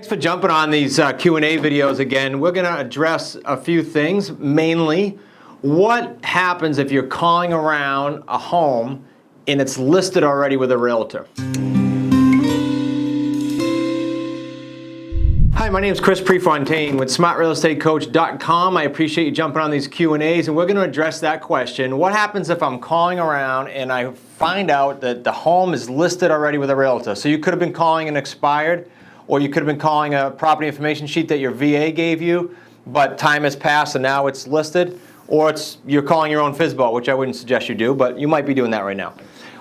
Thanks for jumping on these Q&A videos again. We're going to address a few things, mainly what happens if you're calling around a home and it's listed already with a realtor. Hi, my name is Prefontaine with smartrealestatecoach.com. I appreciate you jumping on these Q&As, and we're going to address that question. What happens if I'm calling around and I find out that the home is listed already with a realtor? So you could have been calling an expired, or you could have been calling a property information sheet that your VA gave you, but time has passed and now it's listed, or you're calling your own FSBO, which I wouldn't suggest you do, but you might be doing that right now.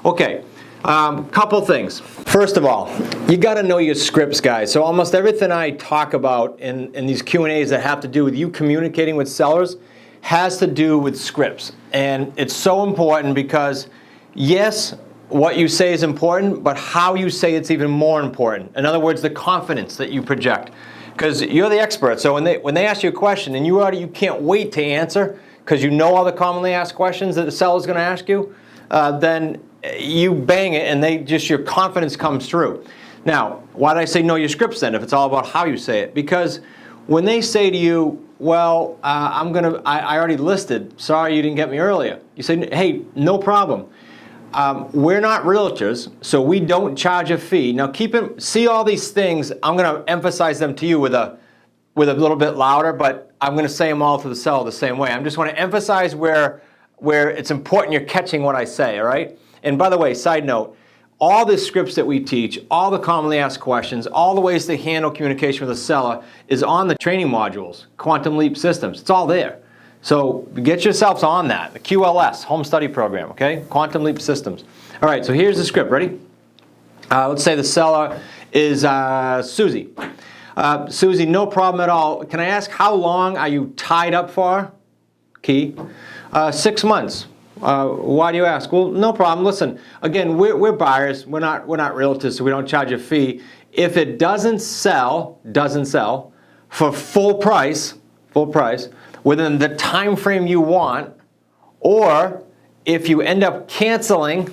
Okay, couple things. First of all, you got to know your scripts, guys. So almost everything I talk about in these Q&As that have to do with you communicating with sellers has to do with scripts. And it's so important because, yes, what you say is important, but how you say it's even more important. In other words, the confidence that you project. Because you're the expert, so when they ask you a question and you can't wait to answer because you know all the commonly asked questions that the seller's going to ask you, then you bang it and your confidence comes through. Now, why did I say know your scripts then if it's all about how you say it? Because when they say to you, well, I already listed, sorry you didn't get me earlier. You say, hey, no problem. We're not realtors, so we don't charge a fee. Now see all these things, I'm going to emphasize them to you with a little bit louder, but I'm going to say them all to the seller the same way. I just want to emphasize where it's important you're catching what I say, all right? And by the way, side note, all the scripts that we teach, all the commonly asked questions, all the ways to handle communication with a seller is on the training modules, Quantum Leap Systems. It's all there. So get yourselves on that, the QLS, Home Study Program, okay? Quantum Leap Systems. All right, so here's the script. Ready? Let's say the seller is Susie. Susie, no problem at all. Can I ask how long are you tied up for? Key. 6 months. Why do you ask? Well, no problem. Listen, again, we're buyers. We're not realtors, so we don't charge a fee. If it doesn't sell for full price, within the time frame you want, or if you end up canceling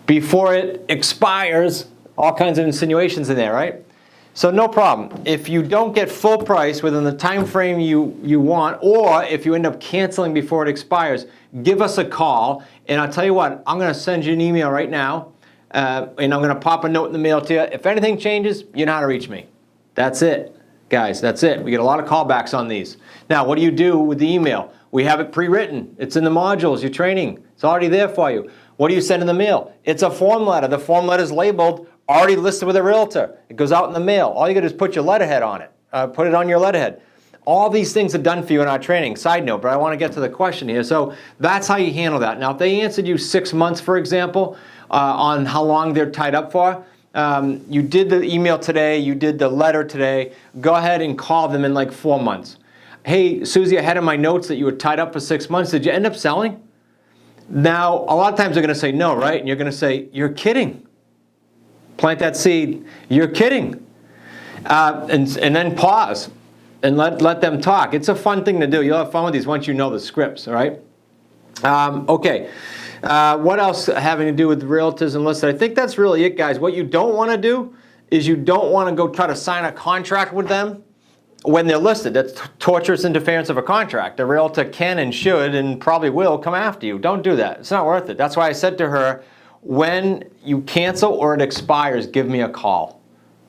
before it expires, all kinds of insinuations in there, right? So no problem. If you don't get full price within the time frame you want, or if you end up canceling before it expires, give us a call. And I'll tell you what, I'm going to send you an email right now, and I'm going to pop a note in the mail to you. If anything changes, you know how to reach me. That's it, guys. That's it. We get a lot of callbacks on these. Now, what do you do with the email? We have it pre-written. It's in the modules, your training. It's already there for you. What do you send in the mail? It's a form letter. The form letter is labeled already listed with a realtor. It goes out in the mail. All you got to do is put your letterhead on it. Put it on your letterhead. All these things are done for you in our training. Side note, but I want to get to the question here. So that's how you handle that. Now, if they answered you 6 months, for example, on how long they're tied up for, you did the email today, you did the letter today, go ahead and call them in like 4 months. Hey, Susie, I had in my notes that you were tied up for 6 months. Did you end up selling? Now, a lot of times they're going to say no, right? And you're going to say, you're kidding. Plant that seed. You're kidding. And then pause and let them talk. It's a fun thing to do. You'll have fun with these once you know the scripts, all right? Okay. What else having to do with realtors and listed? I think that's really it, guys. What you don't want to do is you don't want to go try to sign a contract with them when they're listed. That's torturous interference of a contract. A realtor can and should and probably will come after you. Don't do that. It's not worth it. That's why I said to her, when you cancel or it expires, give me a call.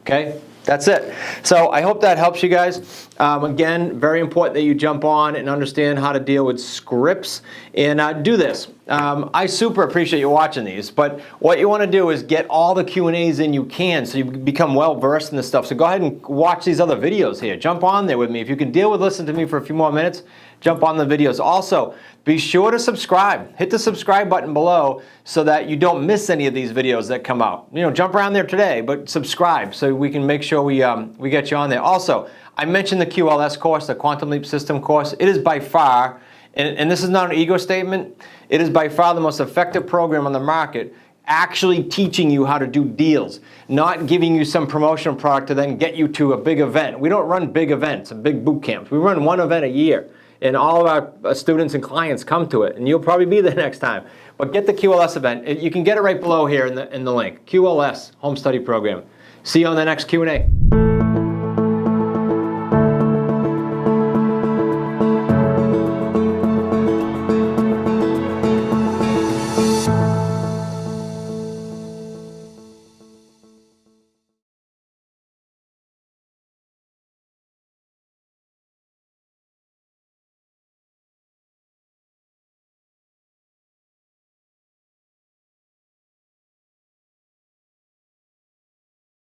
Okay? That's it. So I hope that helps you guys. Again, very important that you jump on and understand how to deal with scripts and do this. I super appreciate you watching these, but what you want to do is get all the Q&As in you can so you become well versed in this stuff. So go ahead and watch these other videos here. Jump on there with me. If you can deal with listening to me for a few more minutes, jump on the videos. Also, be sure to subscribe. Hit the subscribe button below so that you don't miss any of these videos that come out. You know, jump around there today, but subscribe so we can make sure we get you on there. Also, I mentioned the QLS course, the Quantum Leap System course. It is by far, and this is not an ego statement, it is by far the most effective program on the market actually teaching you how to do deals, not giving you some promotional product to then get you to a big event. We don't run big events and big boot camps. We run one event a year. And all of our students and clients come to it, and you'll probably be there next time. But get the QLS event. You can get it right below here in the link. QLS, Home Study Program. See you on the next Q&A.